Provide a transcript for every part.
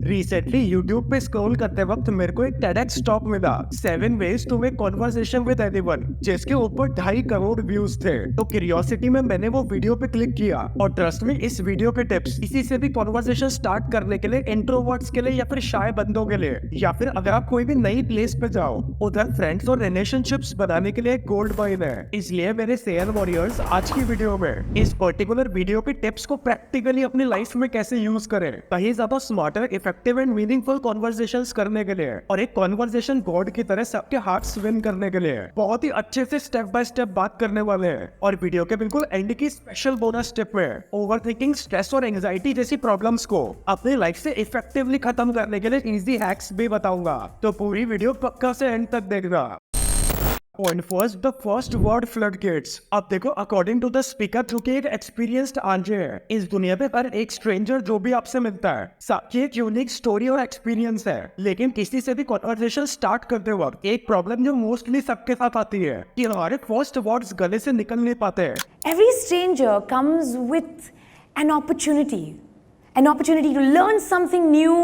Recently YouTube पे scroll करते वक्त मेरे को एक TEDx टॉक मिला 7 ways to make conversation with anyone, जिसके ऊपर 2.5 करोड़ व्यूज थे। तो क्यूरियोसिटी में मैंने वो वीडियो पे क्लिक किया और ट्रस्ट में इस वीडियो के टिप्स किसी से भी कॉन्वर्सेशन स्टार्ट करने के लिए, इंट्रोवर्ट्स के लिए या फिर शाय बंदों के लिए, या फिर अगर आप कोई भी नई प्लेस पे जाओ, उधर फ्रेंड्स और रिलेशनशिप्स बनाने के लिए एक गोल्ड माइन है। इसलिए मेरे शेयर वॉरियर्स आज की वीडियो में इस पर्टिकुलर वीडियो के टिप्स को प्रैक्टिकली अपनी लाइफ में कैसे यूज करें, कहीं ज्यादा smarter, effective and meaningful conversations करने के लिए और एक कॉन्वर्सेशन गॉड की तरह सबके हार्ट्स विन करने के लिए बहुत ही अच्छे से स्टेप बाय स्टेप बात करने वाले हैं। और वीडियो के बिल्कुल एंड की स्पेशल बोनस टिप में ओवरथिंकिंग, स्ट्रेस और एंजाइटी जैसी प्रॉब्लम्स को अपनी लाइफ से इफेक्टिवली खत्म करने के लिए इजी हैक्स भी बताऊंगा। तो पूरी वीडियो पक्का से एंड तक देखना। Point first, the first word floodgates। अब देखो, अकॉर्डिंग टू द स्पीकर, चूंकि एक एक्सपीरियंस्ड आंजे है, इस दुनिया पे हर एक स्ट्रेंजर जो भी आपसे मिलता है, सबकी एक यूनिक स्टोरी और एक्सपीरियंस है। लेकिन किसी से भी कॉन्वर्सेशन स्टार्ट करते वक्त एक प्रॉब्लम जो मोस्टली सबके साथ आती है कि हमारे फर्स्ट वर्ड्स गले से निकल नहीं पाते। Every stranger comes with an opportunity to learn something new,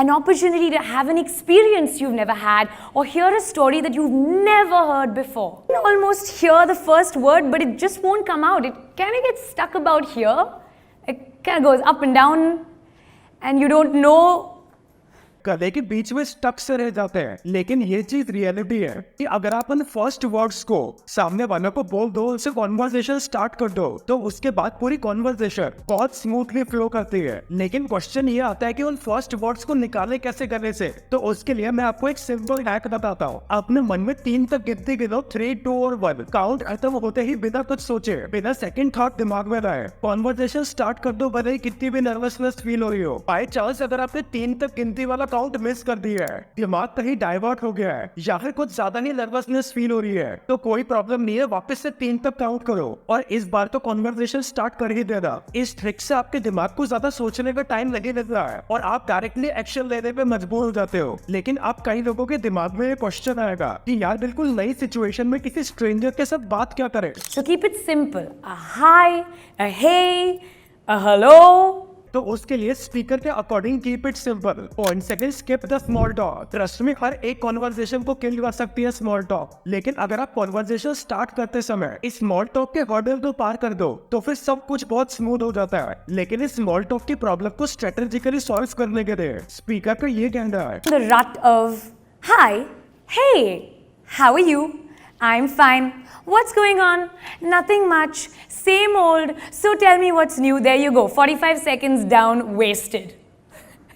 an opportunity to have an experience you've never had, or hear a story that you've never heard before. You can almost hear the first word, but it just won't come out. It kind of gets stuck about here. It kind of goes up and down, and you don't know. गले के बीच में stuck से रह जाते हैं। लेकिन ये चीज रियलिटी है कि अगर आप उन फर्स्ट वर्ड्स को सामने वालों को बोल दो, उससे कॉन्वर्सेशन स्टार्ट कर दो, तो उसके बाद पूरी कॉन्वर्सेशन बहुत स्मूथली फ्लो करती है। लेकिन क्वेश्चन ये आता है कि उन फर्स्ट वर्ड्स को निकाले कैसे गले से। तो उसके लिए मैं आपको एक सिंपल हैक बताता हूँ। अपने मन में 3 तक गिनती गिनो, 3, 2 और 1। काउंट खत्म होते ही बिना कुछ सोचे, बिना सेकंड थॉट दिमाग में लाए कॉन्वर्सेशन स्टार्ट कर दो, भले ही कितनी भी नर्वसनेस फील हो रही हो। बाय चांस अगर आपने 3 तक गिनती वाला काउंट मिस कर दिया है, दिमाग कहीं डाइवर्ट हो गया है या फिर कुछ ज्यादा ही नर्वसनेस फील हो रही है, तो कोई प्रॉब्लम नहीं है, वापस से 3 तक काउंट करो और इस बार तो कॉन्वर्सेशन स्टार्ट कर ही देना। इस ट्रिक से आपके दिमाग को ज्यादा सोचने का टाइम लगे रहता है और आप डायरेक्टली एक्शन लेने पे मजबूर हो जाते हो। लेकिन अब कई लोगों के दिमाग में ये क्वेश्चन आएगा कि यार बिल्कुल नई सिचुएशन में किसी स्ट्रेंजर के साथ बात क्या करें। So keep it simple. A hi, a hey, a hello. तो उसके लिए स्पीकर के according keep it simple. Point second, skip the small talk. Trust में हर एक कॉन्वर्सेशन को किल कर सकती है स्मॉल टॉक, लेकिन अगर आप कॉन्वर्सेशन स्टार्ट करते समय इस स्मॉल टॉक के हर्डल को पार कर दो तो फिर सब कुछ बहुत स्मूथ हो जाता है। लेकिन इस स्मॉल टॉक की प्रॉब्लम को स्ट्रेटेजिकली सॉल्व करने के लिए स्पीकर का ये कहना है, The rut of hi, hey, how are you? I'm fine. What's going on? Nothing much. Same old. So tell me what's new. There you go. 45 seconds down, wasted.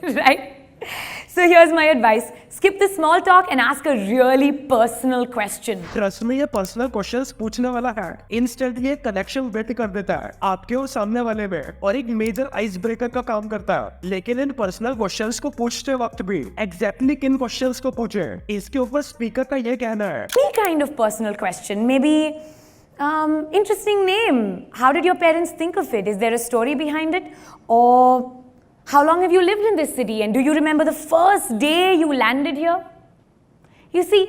Right? So here's my advice. Skip the small talk and ask a really personal question. Trust में ये personal questions पूछने वाला है instantly एक connection build कर देता है आपके और सामने वाले में और एक मेजर आइस ब्रेकर का काम करता है। लेकिन इन पर्सनल क्वेश्चंस को पूछते वक्त भी एग्जैक्टली किन क्वेश्चंस को पूछे, इसके ऊपर स्पीकर का ये कहना है। Any kind of personal question. Maybe interesting name. How did your parents think of it? Is there a story behind it? Or how long have you lived in this city, and do you remember the first day you landed here? You see,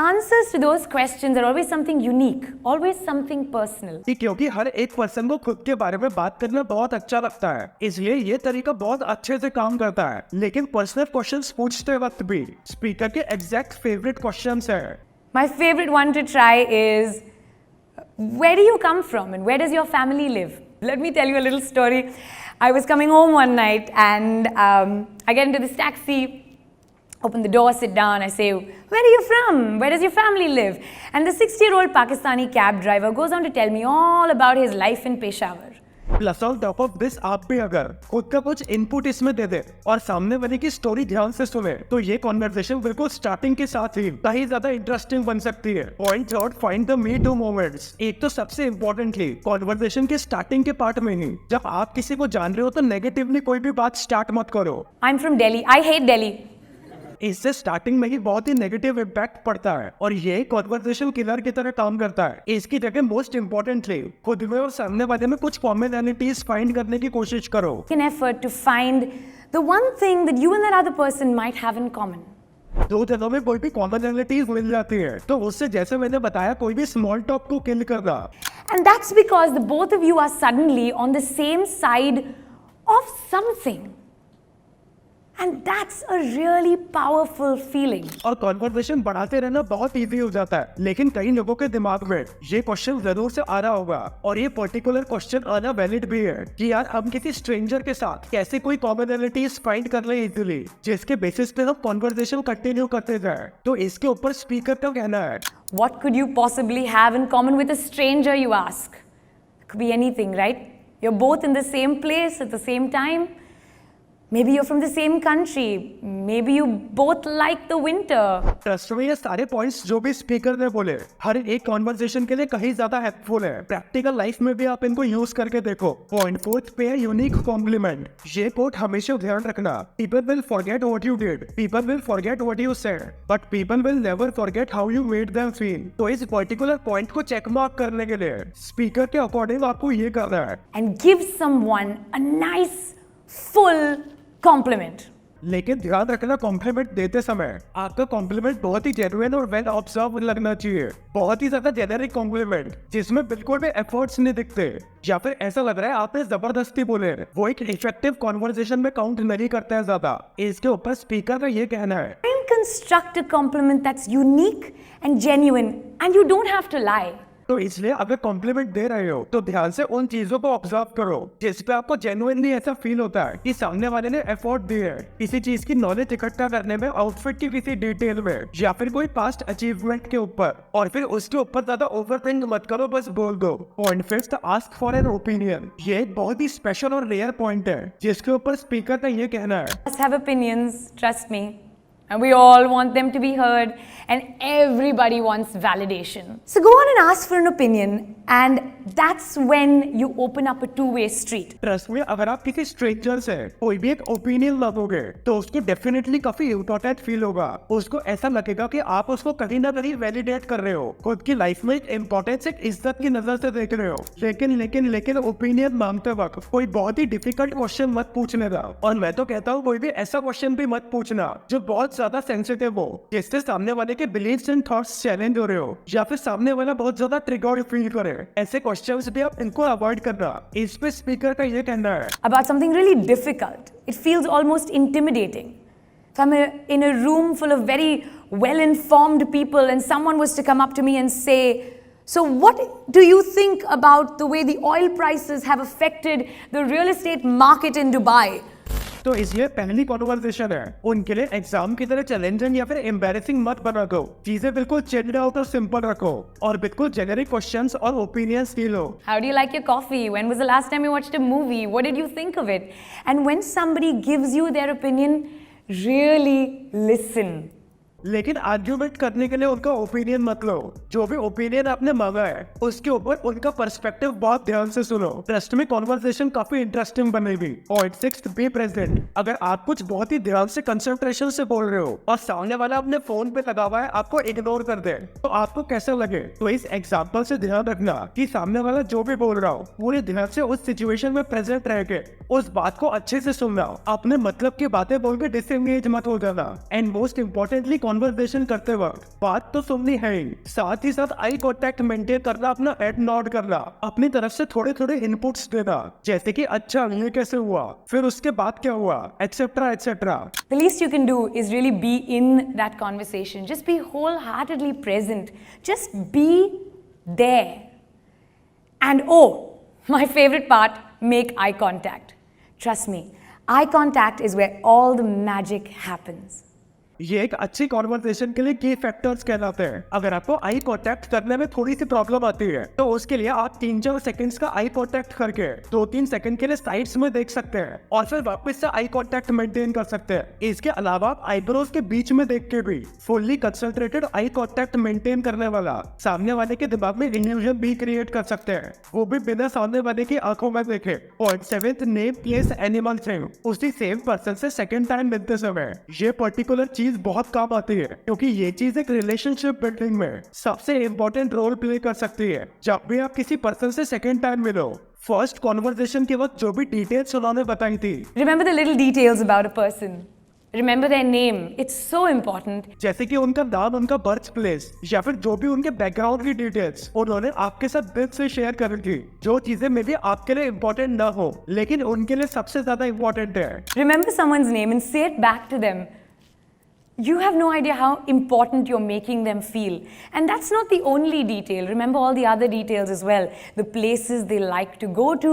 answers to those questions are always something unique, always something personal. क्योंकि हर एक person को खुद के बारे में बात करना बहुत अच्छा लगता है, इसलिए ये तरीका बहुत अच्छे से काम करता है। लेकिन पर्सनल क्वेश्चंस पूछते वक्त भी स्पीकर के एग्जैक्ट फेवरेट क्वेश्चंस है। My favorite one to try is, where do you come from and where does your family live? Let me tell you a little story. I was coming home one night and I get into this taxi, open the door, sit down. I say, where are you from? Where does your family live? And the 60-year-old Pakistani cab driver goes on to tell me all about his life in Peshawar. Plus on top of this, आप भी अगर खुद का कुछ input इसमें दे दे और सामने वाले की स्टोरी ध्यान से सुने, तो ये कॉन्वर्सेशन बिल्कुल स्टार्टिंग के साथ ही कहीं ज्यादा इंटरेस्टिंग बन सकती है। Point third, find the me two moments. एक तो सबसे इम्पोर्टेंटली कॉन्वर्सेशन के स्टार्टिंग के पार्ट में ही जब आप किसी को जान रहे हो तो नेगेटिवली कोई भी बात स्टार्ट मत करो। I'm from Delhi. I hate Delhi. इससे स्टार्टिंग में ही बहुत ही नेगेटिव इम्पैक्ट पड़ता है और ये कॉन्वर्सेशन किलर की तरह काम करता है। इसकी जगह मोस्ट इम्पोर्टेंटली खुद में और सामने वाले में कुछ कॉमनैलिटीज फाइंड करने की कोशिश करो। An effort to find the one thing that you and that other person might have in common. दो जनों में कोई भी कॉमनैलिटीज मिल जाती है तो उससे, जैसे मैंने बताया, कोई भी स्मॉल टॉक को किल करना। And that's because the both of you are suddenly on the same side of something. And that's a really powerful feeling. और कॉन्वर्सेशन बढ़ाते रहना बहुत इजी हो जाता है, लेकिन कई लोगों के दिमाग में ये क्वेश्चन जरूर से आ रहा होगा, और ये पर्टिकुलर क्वेश्चन आना वैलिड भी है कि यार हम किसी स्ट्रेंजर के साथ कैसे कोई कॉमनैलिटीज फाइंड कर ले इजीली, जिसके बेसिस पे हम कॉन्वर्सेशन कंटिन्यू करते जाए। तो इसके ऊपर स्पीकर का कहना है, What could you possibly have in common with a stranger, you ask? Could be anything, right? You're both in the same place at the same time. Maybe you're from the same country. Maybe you both like the winter. Trust में ये सारे points जो भी speaker ने बोले हर एक conversation के लिए कहीं ज्यादा हेल्पफुल है। प्रैक्टिकल लाइफ में भी आप इनको यूज करके देखो। पॉइंट 4 पे है यूनिक कॉम्प्लीमेंट। ये कोट हमेशा ध्यान रखना, people will forget what you did, people will forget what you said, but people will never forget how you made them feel. तो इस पर्टिकुलर पॉइंट को चेक मार्क करने के लिए स्पीकर के अकॉर्डिंग आपको ये करना है। And give someone a nice, full compliment. लेकिन ध्यान रखना, कॉम्प्लीमेंट देते समय आपका कॉम्प्लीमेंट बहुत ही जेन्युइन और वेल ऑब्जर्व लगना चाहिए। बहुत ही ज्यादा जेनेरिक कॉम्प्लीमेंट जिसमें बिल्कुल भी एफर्ट्स नहीं दिखते या फिर ऐसा लग रहा है आपने जबरदस्ती बोले, वो एक इफेक्टिव कॉन्वर्सेशन में काउंट नहीं करता है ज्यादा। इसके ऊपर स्पीकर का ये कहना है, Try and construct a compliment that's unique and genuine, and you don't have to lie. तो इसलिए अगर कॉम्प्लीमेंट दे रहे हो तो ध्यान से उन चीजों को ऑब्जर्व करो जिस पे आपको जेन्युइनली ऐसा फील होता है कि सामने वाले ने एफर्ट दिए है किसी चीज की नॉलेज इकट्ठा करने में, आउटफिट की किसी डिटेल में, या फिर कोई पास्ट अचीवमेंट के ऊपर, और फिर उसके ऊपर ज्यादा ओवरथिंक मत करो, बस बोल दो। Point 5, ask for an opinion. ये एक बहुत ही स्पेशल और रेयर पॉइंट है जिसके ऊपर स्पीकर का ये कहना है, Us have opinions, trust me. And we all want them to be heard, and everybody wants validation. So go on and ask for an opinion, and that's when you open up a two-way street. Trust में अगर आप किसी stranger से कोई भी एक opinion मांगोगे तो उसको डेफिनेटली काफी इम्पोर्टेंट फील होगा। उसको ऐसा लगेगा कि आप उसको कहीं ना कहीं वैलिडेट कर रहे हो, खुद की लाइफ में इम्पोर्टेंस एक इज्जत की नजर से देख रहे हो। लेकिन ओपिनियन मांगते वक्त कोई बहुत ही डिफिकल्ट क्वेश्चन मत पूछने का। और मैं तो कहता हूँ कोई भी ऐसा क्वेश्चन भी मत पूछना जो बहुत ज्यादा सेंसिटिव हो, जिससे सामने वाले के बिलीव्स एंड थॉट्स चैलेंज हो रहे हो, या फिर सामने वाला बहुत ज्यादा ट्रिगर्ड फील करे। ऐसे क्वेश्चंस भी आप इनको अवॉइड करना। इस पे स्पीकर का ये कहना है, About something really difficult. It feels almost intimidating. If I'm in a room full of very well-informed people and someone was to come up to me and say, so what do you think about the way the oil prices have affected the real estate market in Dubai? तो इसलिए पहली conversation है उनके लिए exam की तरह challenging या फिर एम्बैरेसिंग मत बना दो। चीजें बिल्कुल चिल्ड आउट और सिंपल रखो और बिल्कुल जेनेरिक क्वेश्चंस और ओपिनियंस की लो। How do you like your coffee? When was the last time you watched a movie? What did you think of it? And when somebody gives you their opinion, really listen. लेकिन argument करने के लिए उनका opinion मत लो। जो भी opinion आपने मांगा है उसके ऊपर उनका पर्सपेक्टिव बहुत ध्यान से सुनो। ट्रस्ट में कॉन्वर्सेशन काफी इंटरेस्टिंग बनेगी। Point 6, be present. अगर आप कुछ बहुत ही ध्यान से कंसंट्रेशन से बोल रहे हो और सामने वाला अपने फोन पे लगा हुआ है आपको इग्नोर कर दे तो आपको कैसा लगे। तो इस एग्जाम्पल से ध्यान रखना कि सामने वाला जो भी बोल रहा हो पूरे ध्यान से उस सिचुएशन में प्रेजेंट रह के उस बात को अच्छे से सुनना। अपने मतलब की बातें बोल के डिसएंगेज मत हो जाना। एंड मोस्ट इम्पोर्टेंटली कॉन्वर्सेशन करते वक्त बात तो सुननी है ही, साथ ही साथ आई कांटेक्ट मेंटेन करना, अपना हेड नॉड करना, अपनी तरफ से थोड़े थोड़े इनपुट्स देना, जैसे कि अच्छा ये कैसे हुआ, फिर उसके बाद क्या हुआ, etcetera etcetera. The least you can do is really be in that conversation. Just be wholeheartedly present. Just be there. And oh, my favorite part, make eye contact. Trust me, eye contact is where all the magic happens. ये एक अच्छी conversation के लिए की factors कहलाते हैं। अगर आपको आई कांटेक्ट करने में थोड़ी सी प्रॉब्लम आती है तो उसके लिए आप 3-4 सेकंड्स का आई कांटेक्ट करके 2-3 सेकंड के लिए साइड्स में देख सकते हैं और फिर वापस से आई कांटेक्ट मेंटेन कर सकते हैं। इसके अलावा आप आईब्रोज के बीच में देख के भी fully concentrated eye contact maintain करने वाला सामने वाले के दिमाग में इल्यूजन भी क्रिएट कर सकते हैं, वो भी बिना सामने वाले की आंखों में देखे। Point 7, name place animal thing. उसी सेम पर्सन से सेकंड टाइम मिलते समय ये पर्टिकुलर चीज बहुत काम आती है क्योंकि ये चीज एक रिलेशनशिप बिल्डिंग में सबसे इंपॉर्टेंट रोल प्ले कर सकती है। जब भी आप किसी पर्सन से सेकंड टाइम मिलो, फर्स्ट कॉन्वर्सेशन के वक्त जो भी डिटेल्स उन्होंने बताई थी, Remember the little details about a person. Remember their name. It's so important. जैसे कि उनका नाम, उनका बर्थ प्लेस या फिर जो भी उनके बैकग्राउंड की डिटेल्स उन्होंने आपके साथ दिल से शेयर करी थी, जो चीजें मे बी आपके लिए इम्पोर्टेंट ना हो लेकिन उनके लिए सबसे ज्यादा इम्पोर्टेंट है। Remember someone's name and say it back to them. You have no idea how important you're making them feel. And that's not the only detail. Remember all the other details as well. The places they like to go to,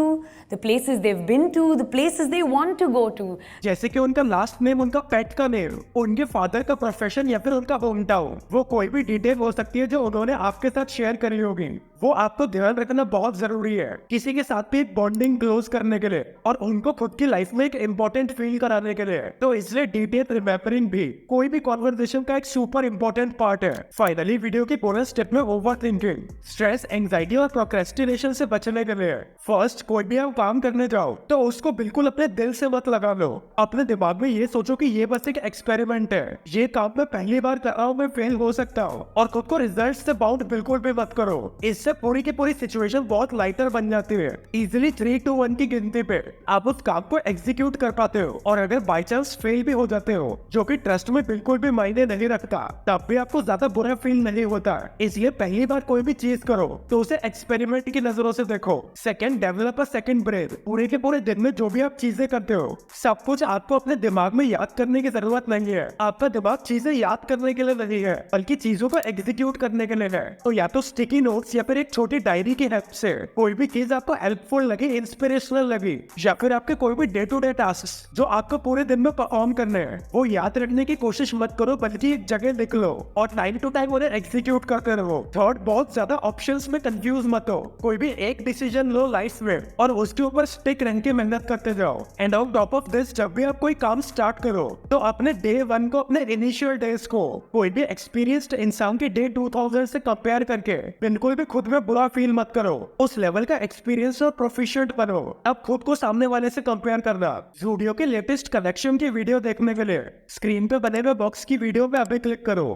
the places they've been to, the places they want to go to. जैसे कि उनका last name, उनका पेट का name, उनके father का profession या फिर उनका होम टाउन, वो कोई भी डिटेल हो सकती है जो उन्होंने आपके साथ शेयर करी होगी। वो आपको ध्यान रखना बहुत जरूरी है किसी के साथ भी एक बॉन्डिंग क्लोज करने के लिए और उनको खुद की लाइफ में एक इम्पोर्टेंट फील कराने के लिए। तो इसलिए डिटेल रिमेम्बरिंग भी कोई भी कॉन्वर्सेशन का एक सुपर इम्पोर्टेंट पार्ट है। फाइनली वीडियो की बोनस टिप में ओवर थिंकिंग, स्ट्रेस, एंजाइटी और प्रोक्रेस्टिनेशन से बचने के लिए फर्स्ट कोई भी आप काम करने जाओ तो उसको बिल्कुल अपने दिल से मत लगा लो। अपने दिमाग में ये सोचो कि ये बस एक एक्सपेरिमेंट है, ये काम मैं पहली बार कर रहा हूँ, मैं फेल हो सकता हूँ, और खुद को रिजल्ट से बाउंड बिल्कुल भी मत करो। इससे पूरी की पूरी सिचुएशन बहुत लाइटर बन जाती है। इजिली 3, 2, 1 की गिनती पे आप उस काम को एग्जीक्यूट कर पाते हो, और अगर बाई चांस फेल भी हो जाते हो, जो कि ट्रस्ट में बिल्कुल भी मायने नहीं रखता, तब भी आपको ज्यादा बुरा फील नहीं होता। इसलिए पहली बार कोई भी चीज करो तो उसे एक्सपेरिमेंट की नजरों से देखो। Second, develop a second brain. पूरे के पूरे दिन में जो भी आप चीजें करते हो सब कुछ आपको अपने दिमाग में याद करने की जरूरत नहीं है। आपका दिमाग चीजें याद करने के लिए नहीं है बल्कि चीजों को एग्जीक्यूट करने के लिए है। तो या तो स्टिकी नोट्स या फिर एक छोटी डायरी की हेल्प से कोई भी चीज आपको हेल्पफुल लगे, इंस्पिरेशनल लगी, या फिर आपके कोई भी डे टू डे टास्क जो आपको पूरे दिन में परफॉर्म करने हैं, वो याद रखने की कोशिश मत करो बल्कि एक जगह लिख लो और टाइम टू टाइम उन्हें एग्जीक्यूट करते रहो। थर्ड, बहुत ज्यादा ऑप्शंस में कंफ्यूज मत हो। कोई भी एक डिसीजन लो लाइफ में और उसके ऊपर स्टिक रह के मेहनत करते जाओ। And on top of this, जब भी आप कोई काम स्टार्ट करो तो अपने डे 1 को, अपने इनिशियल डेज को कोई भी एक्सपीरियंस्ड इंसान के डे 2000 से कंपेयर करके बिल्कुल भी खुद में बुरा फील मत करो। उस लेवल का एक्सपीरियंस और प्रोफिशिएंट बनो। अब खुद को सामने वाले से कंपेयर करना। वीडियो के लेटेस्ट कलेक्शन की वीडियो देखने के लिए स्क्रीन पे बने हुए बॉक्स की वीडियो पे अभी क्लिक करो।